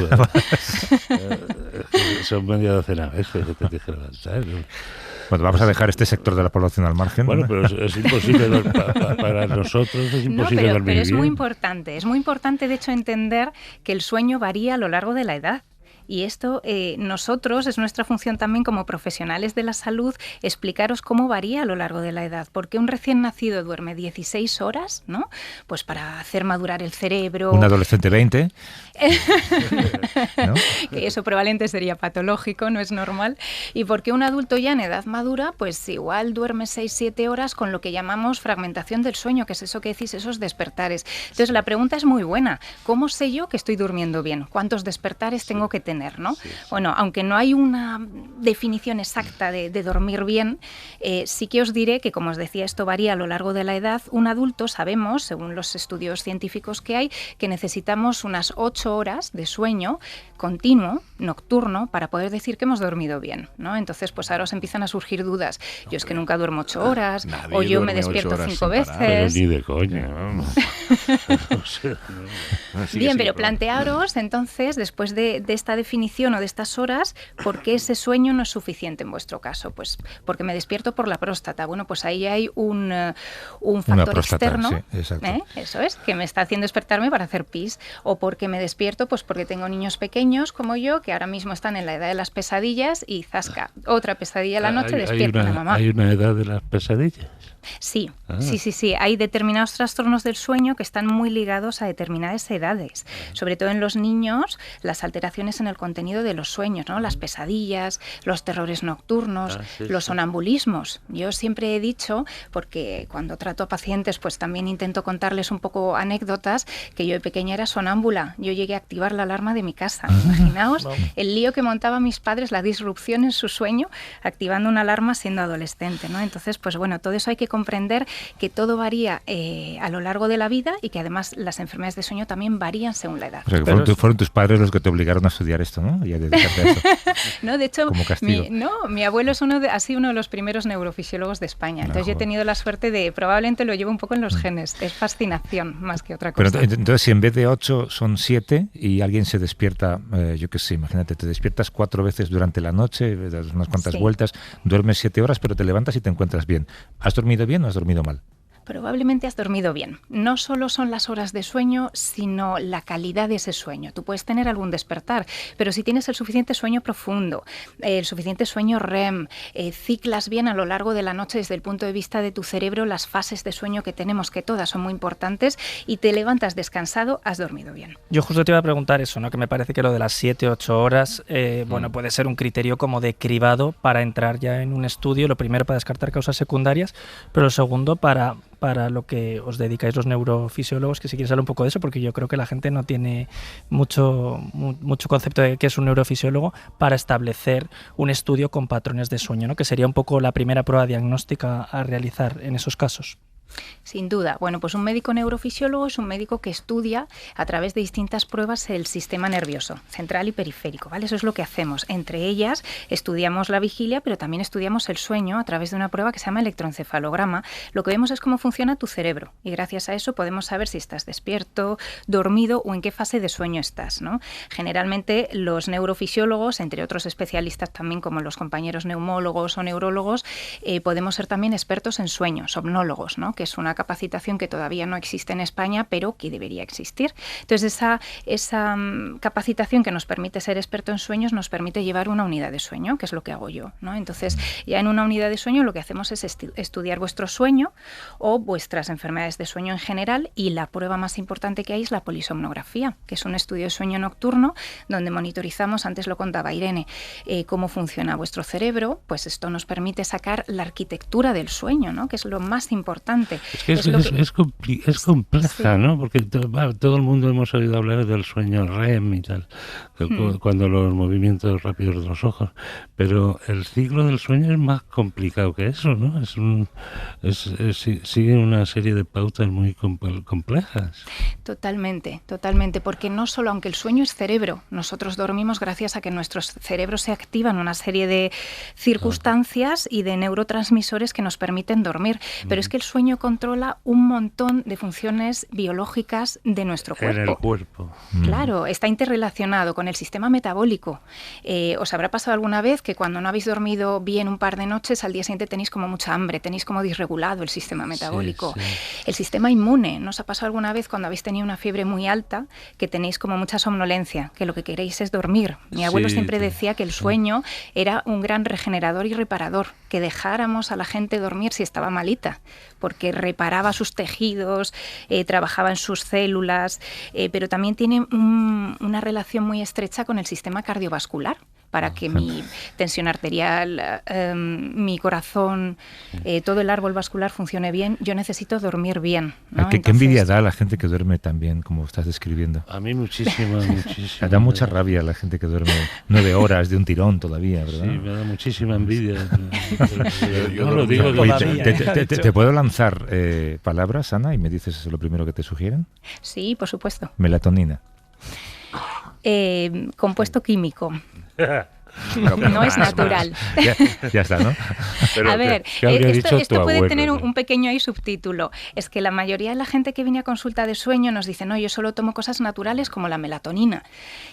son media docena de veces que te tienes que levantar, ¿no? Bueno, vamos a dejar este sector de la población al margen. Bueno, pero es imposible para nosotros, es imposible dormir bien. Pero es muy importante de hecho entender que el sueño varía a lo largo de la edad. Y esto, nosotros, es nuestra función también como profesionales de la salud, explicaros cómo varía a lo largo de la edad. Porque un recién nacido duerme 16 horas, ¿no? Pues para hacer madurar el cerebro. Un adolescente 20. ¿No? Que eso probablemente sería patológico, no es normal. Y porque un adulto ya en edad madura, pues igual duerme 6-7 horas con lo que llamamos fragmentación del sueño, que es eso que decís, esos despertares. Entonces la pregunta es muy buena. ¿Cómo sé yo que estoy durmiendo bien? ¿Cuántos despertares tengo que tener? ¿No? Bueno, aunque no hay una definición exacta de dormir bien, sí que os diré que, como os decía, esto varía a lo largo de la edad. Un adulto, sabemos, según los estudios científicos que hay, que necesitamos unas 8 horas de sueño continuo, nocturno, para poder decir que hemos dormido bien, ¿no? Entonces, pues ahora os empiezan a surgir dudas. Yo es que nunca duermo 8 horas, o yo me despierto 5 veces. Pero ni de coña, ¿no? Bien, pero plantearos entonces, después de esta definición o de estas horas, ¿por qué ese sueño no es suficiente en vuestro caso? Pues porque me despierto por la próstata. Bueno, pues ahí hay un factor externo, sí, eso es, que me está haciendo despertarme para hacer pis. O porque me despierto pues porque tengo niños pequeños como yo, que ahora mismo están en la edad de las pesadillas, y zasca, otra pesadilla a la noche, despierta la mamá. ¿Hay una edad de las pesadillas? Sí, sí. Hay determinados trastornos del sueño que están muy ligados a determinadas edades. Sobre todo en los niños, las alteraciones en el contenido de los sueños, ¿no? Las pesadillas, los terrores nocturnos, los sonambulismos. Yo siempre he dicho, porque cuando trato a pacientes, pues también intento contarles un poco anécdotas, que yo de pequeña era sonámbula. Yo llegué a activar la alarma de mi casa. Imaginaos el lío que montaban mis padres, la disrupción en su sueño, activando una alarma siendo adolescente, ¿no? Entonces, pues bueno, todo eso hay que comprender que todo varía a lo largo de la vida y que además las enfermedades de sueño también varían según la edad. O sea, que fueron tus padres los que te obligaron a estudiar esto, ¿no? Y a dedicarte a eso. No, de hecho, como castigo. mi abuelo ha sido uno de los primeros neurofisiólogos de España. Entonces yo he tenido la suerte de, probablemente lo llevo un poco en los genes. Es fascinación más que otra cosa. Pero entonces, si en vez de 8 son 7 y alguien se despierta, yo qué sé, imagínate, te despiertas 4 veces durante la noche, das unas cuantas vueltas, duermes 7 horas, pero te levantas y te encuentras bien. ¿Has dormido bien o has dormido mal? Probablemente has dormido bien. No solo son las horas de sueño, sino la calidad de ese sueño. Tú puedes tener algún despertar, pero si tienes el suficiente sueño profundo, el suficiente sueño REM, ciclas bien a lo largo de la noche desde el punto de vista de tu cerebro, las fases de sueño que tenemos, que todas son muy importantes, y te levantas descansado, has dormido bien. Yo justo te iba a preguntar eso, ¿no? Que me parece que lo de las 7-8 horas, bueno, puede ser un criterio como de cribado para entrar ya en un estudio, lo primero para descartar causas secundarias, pero lo segundo para lo que os dedicáis los neurofisiólogos, que si quieres hablar un poco de eso, porque yo creo que la gente no tiene mucho concepto de qué es un neurofisiólogo para establecer un estudio con patrones de sueño, ¿no? Que sería un poco la primera prueba diagnóstica a realizar en esos casos. Sin duda. Bueno, pues un médico neurofisiólogo es un médico que estudia a través de distintas pruebas el sistema nervioso, central y periférico, ¿vale? Eso es lo que hacemos. Entre ellas estudiamos la vigilia, pero también estudiamos el sueño a través de una prueba que se llama electroencefalograma. Lo que vemos es cómo funciona tu cerebro y gracias a eso podemos saber si estás despierto, dormido o en qué fase de sueño estás, ¿no? Generalmente los neurofisiólogos, entre otros especialistas también como los compañeros neumólogos o neurólogos, podemos ser también expertos en sueño, somnólogos, ¿no? Que es una capacitación que todavía no existe en España, pero que debería existir. Entonces, esa capacitación que nos permite ser experto en sueños nos permite llevar una unidad de sueño, que es lo que hago yo, ¿no? Entonces, ya en una unidad de sueño lo que hacemos es estudiar vuestro sueño o vuestras enfermedades de sueño en general, y la prueba más importante que hay es la polisomnografía, que es un estudio de sueño nocturno donde monitorizamos, antes lo contaba Irene, cómo funciona vuestro cerebro. Pues esto nos permite sacar la arquitectura del sueño, ¿no? Que es lo más importante. Es compleja, ¿no? Porque todo el mundo hemos oído hablar del sueño REM y tal, cuando los movimientos rápidos de los ojos, pero el ciclo del sueño es más complicado que eso, ¿no? Sigue una serie de pautas muy complejas. Totalmente, porque no solo, aunque el sueño es cerebro, nosotros dormimos gracias a que nuestros cerebros se activan una serie de circunstancias y de neurotransmisores que nos permiten dormir, pero es que el sueño controla un montón de funciones biológicas de nuestro cuerpo. En el cuerpo. Claro, está interrelacionado con el sistema metabólico. ¿Os habrá pasado alguna vez que cuando no habéis dormido bien un par de noches, al día siguiente tenéis como mucha hambre, tenéis como disregulado el sistema metabólico? Sí. El sistema inmune, ¿no os ha pasado alguna vez cuando habéis tenido una fiebre muy alta que tenéis como mucha somnolencia, que lo que queréis es dormir? Mi abuelo siempre decía que el sueño era un gran regenerador y reparador, que dejáramos a la gente dormir si estaba malita, porque reparaba sus tejidos, trabajaba en sus células, pero también tiene una relación muy estrecha con el sistema cardiovascular, para que mi tensión arterial, mi corazón, todo el árbol vascular funcione bien, yo necesito dormir bien, ¿no? ¿Qué envidia da a la gente que duerme tan bien como estás describiendo? A mí muchísima. Da mucha rabia a la gente que duerme 9 horas de un tirón todavía, ¿verdad? Sí, me da muchísima envidia. Yo no lo digo ¿Te puedo lanzar palabras, Ana, y me dices lo primero que te sugieren? Sí, por supuesto. Melatonina. Compuesto químico. No es natural. Ya está, ¿no? Pero a ver, esto puede tener un pequeño ahí subtítulo. Es que la mayoría de la gente que viene a consulta de sueño nos dice, no, yo solo tomo cosas naturales como la melatonina.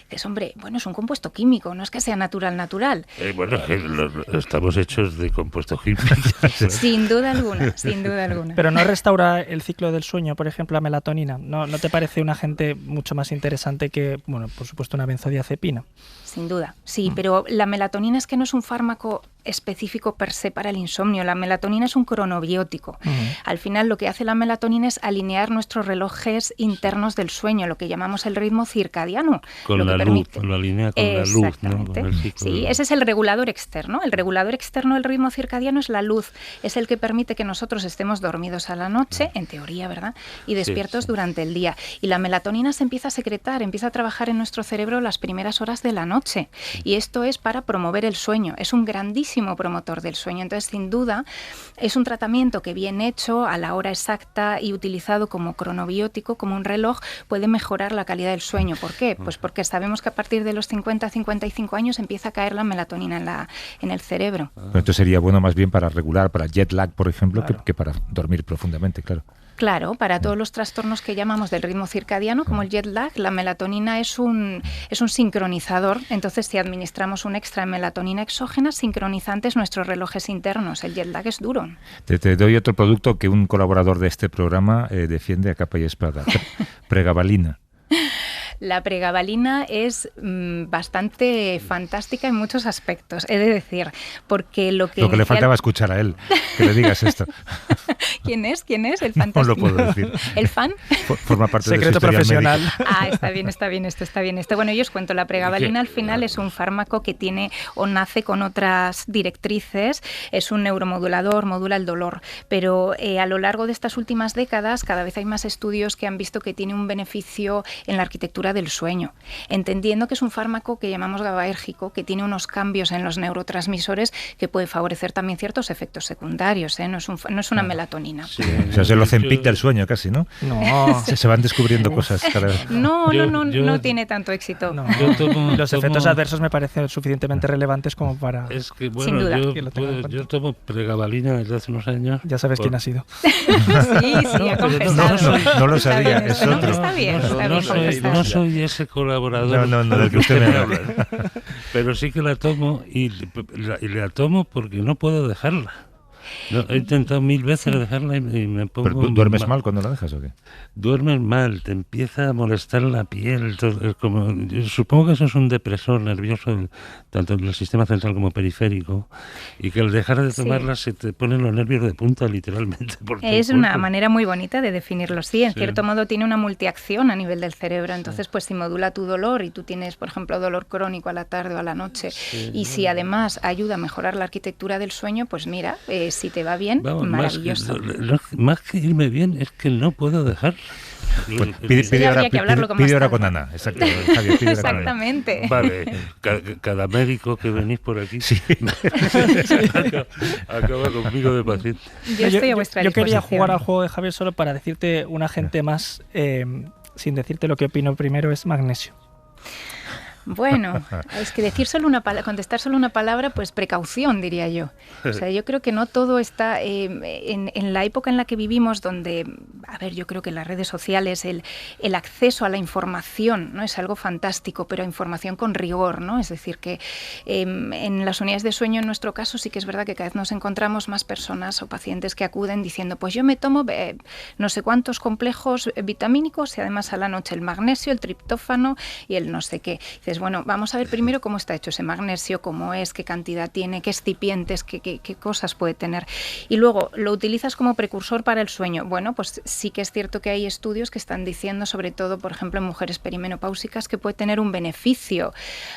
Dices, hombre, bueno, es un compuesto químico, no es que sea natural. Bueno, estamos hechos de compuesto químico. Sin duda alguna. Pero no restaura el ciclo del sueño, por ejemplo, la melatonina. ¿No te parece un agente mucho más interesante que, bueno, por supuesto, una benzodiazepina? Sin duda, sí, pero la melatonina es que no es un fármaco específico per se para el insomnio. La melatonina es un cronobiótico. Al final lo que hace la melatonina es alinear nuestros relojes internos del sueño, lo que llamamos el ritmo circadiano. Con la luz, lo alinea con la luz, ¿no? Con el ciclo. Sí, ese es el regulador externo. El regulador externo del ritmo circadiano es la luz. Es el que permite que nosotros estemos dormidos a la noche, en teoría, ¿verdad? Y despiertos durante el día. Y la melatonina se empieza a secretar, empieza a trabajar en nuestro cerebro las primeras horas de la noche. Y esto es para promover el sueño. Es un grandísimo grandísimo promotor del sueño. Entonces, sin duda, es un tratamiento que bien hecho, a la hora exacta y utilizado como cronobiótico, como un reloj, puede mejorar la calidad del sueño. ¿Por qué? Pues porque sabemos que a partir de los 50-55 años empieza a caer la melatonina en el cerebro. Pero entonces sería bueno más bien para regular, para jet lag, por ejemplo, que para dormir profundamente, claro. Claro, para todos los trastornos que llamamos del ritmo circadiano, como el jet lag, la melatonina es un sincronizador. Entonces, si administramos un extra de melatonina exógena, sincroniza antes nuestros relojes internos. El jet lag es duro. Te doy otro producto que un colaborador de este programa defiende a capa y espada. Pregabalina. La pregabalina es bastante fantástica en muchos aspectos, he de decir, porque lo que le faltaba escuchar a él, que le digas esto. ¿Quién es? ¿El fantástico? No lo puedo decir. ¿El fan? Forma parte secreto de su profesional. médica. Ah, está bien esto. Bueno, yo os cuento, la pregabalina al final es un fármaco que tiene o nace con otras directrices, es un neuromodulador, modula el dolor, pero a lo largo de estas últimas décadas cada vez hay más estudios que han visto que tiene un beneficio en la arquitectura del sueño, entendiendo que es un fármaco que llamamos GABAérgico, que tiene unos cambios en los neurotransmisores que puede favorecer también ciertos efectos secundarios, ¿eh? No es una melatonina. Sí, o sea, es el Ozempic del sueño casi, ¿no? No. Se van descubriendo cosas cada vez. No tiene tanto éxito. No. Los efectos adversos me parecen suficientemente relevantes como para... Es que, sin duda. Yo tomo pregabalina desde hace unos años. Ya sabes quién ha sido. Sí, ha confesado. No lo sabía, es otro. Está bien no soy ese colaborador. No, del que usted me habla. Pero sí que la tomo y la tomo porque no puedo dejarla. No, he intentado 1000 veces dejarla y me pongo... ¿Pero duermes mal cuando la dejas o qué? Duermes mal, te empieza a molestar la piel. Yo supongo que eso es un depresor nervioso, tanto en el sistema central como periférico, y que al dejar de tomarla se te ponen los nervios de punta, literalmente. Es una manera muy bonita de definirlo, sí. En cierto modo tiene una multiacción a nivel del cerebro. Entonces, pues si modula tu dolor y tú tienes, por ejemplo, dolor crónico a la tarde o a la noche, y si además ayuda a mejorar la arquitectura del sueño, pues mira, si te va bien, maravilloso. Más que irme bien, es que no puedo dejar. Pues pide ahora con Ana. Exacto, Javier, pide exactamente. Vale, cada médico que venís por aquí acaba conmigo de paciente. Yo estoy a vuestra disposición. Yo quería jugar al juego de Javier solo para decirte un agente más, sin decirte lo que opino primero, es magnesio. Bueno, es que contestar solo una palabra, pues precaución, diría yo. O sea, yo creo que no todo está en la época en la que vivimos, donde, yo creo que las redes sociales, el acceso a la información, ¿no? Es algo fantástico, pero información con rigor, ¿no? Es decir, que en las unidades de sueño, en nuestro caso, sí que es verdad que cada vez nos encontramos más personas o pacientes que acuden diciendo, pues yo me tomo no sé cuántos complejos vitamínicos y además a la noche el magnesio, el triptófano y el no sé qué. Dices, bueno, vamos a ver primero cómo está hecho ese magnesio, cómo es, qué cantidad tiene, qué excipientes, qué cosas puede tener. Y luego, ¿lo utilizas como precursor para el sueño? Bueno, pues sí que es cierto que hay estudios que están diciendo, sobre todo, por ejemplo, en mujeres perimenopáusicas, que puede tener un beneficio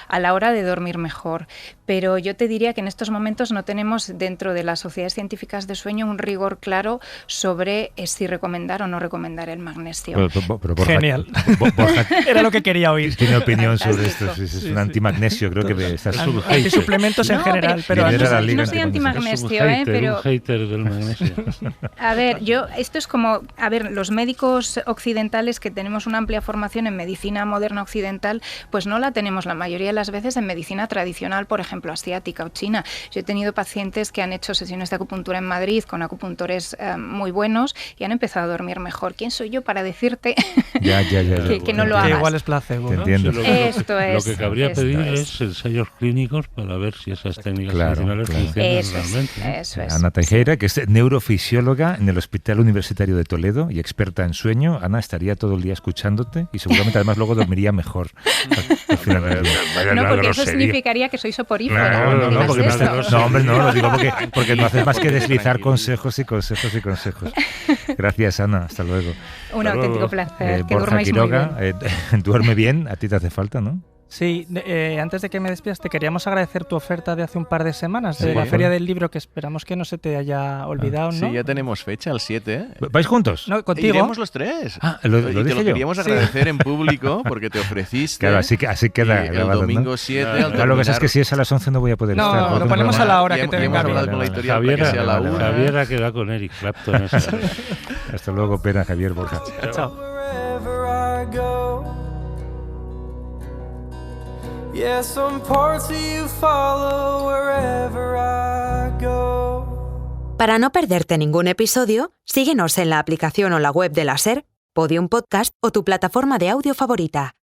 a la hora de dormir mejor. Pero yo te diría que en estos momentos no tenemos dentro de las sociedades científicas de sueño un rigor claro sobre si recomendar o no recomendar el magnesio. Pero Borja, genial. Borja era lo que quería oír. Tiene opinión sobre esto. Es un antimagnesio, creo que estás suplementos en general, pero no soy antimagnesio, pero un hater del magnesio. A ver, esto es como, los médicos occidentales que tenemos una amplia formación en medicina moderna occidental, pues no la tenemos la mayoría de las veces en medicina tradicional, por ejemplo, asiática o china. Yo he tenido pacientes que han hecho sesiones de acupuntura en Madrid con acupuntores muy buenos y han empezado a dormir mejor. ¿Quién soy yo para decirte que no lo hagas? Que igual es placebo, ¿no? Entiendo. Esto es. Lo que cabría pedir es ensayos clínicos para ver si esas técnicas funcionales funcionan realmente. Eso es. Ana Teijeira, que es neurofisióloga en el Hospital Universitario de Toledo y experta en sueño. Ana, estaría todo el día escuchándote y seguramente además luego dormiría mejor. No, porque eso significaría que soy soporífera. Claro, no, hombre, no, lo digo porque no haces más que deslizar consejos y consejos y consejos. Gracias, Ana, hasta luego. Un auténtico placer. Que Borja durmáis Quiroga, muy bien. duerme bien, a ti te hace falta, ¿no? Sí, antes de que me despidas, te queríamos agradecer tu oferta de hace un par de semanas de Sí. la Feria del Libro, que esperamos que no se te haya olvidado, ¿no? Sí, ya tenemos fecha, el 7. ¿Vais juntos? No, contigo. Iremos los 3. Lo y te dije lo yo. queríamos agradecer en público porque te ofreciste. Claro, así queda el grabado, ¿no? domingo 7 al Claro, lo que pasa es terminar- que si es a las 11 no voy a poder No, estar. lo porque ponemos tengo a la hora Ya que hemos- te ya venga hemos bien. hablado con la editorial para que sea a la 1. Javier ha quedado con Eric Clapton. Hasta luego, Pera, Javier, Borja. Chao. Wherever I go, yeah, some parts of you follow wherever I go. Para no perderte ningún episodio, síguenos en la aplicación o la web de la SER, Podium Podcast o tu plataforma de audio favorita.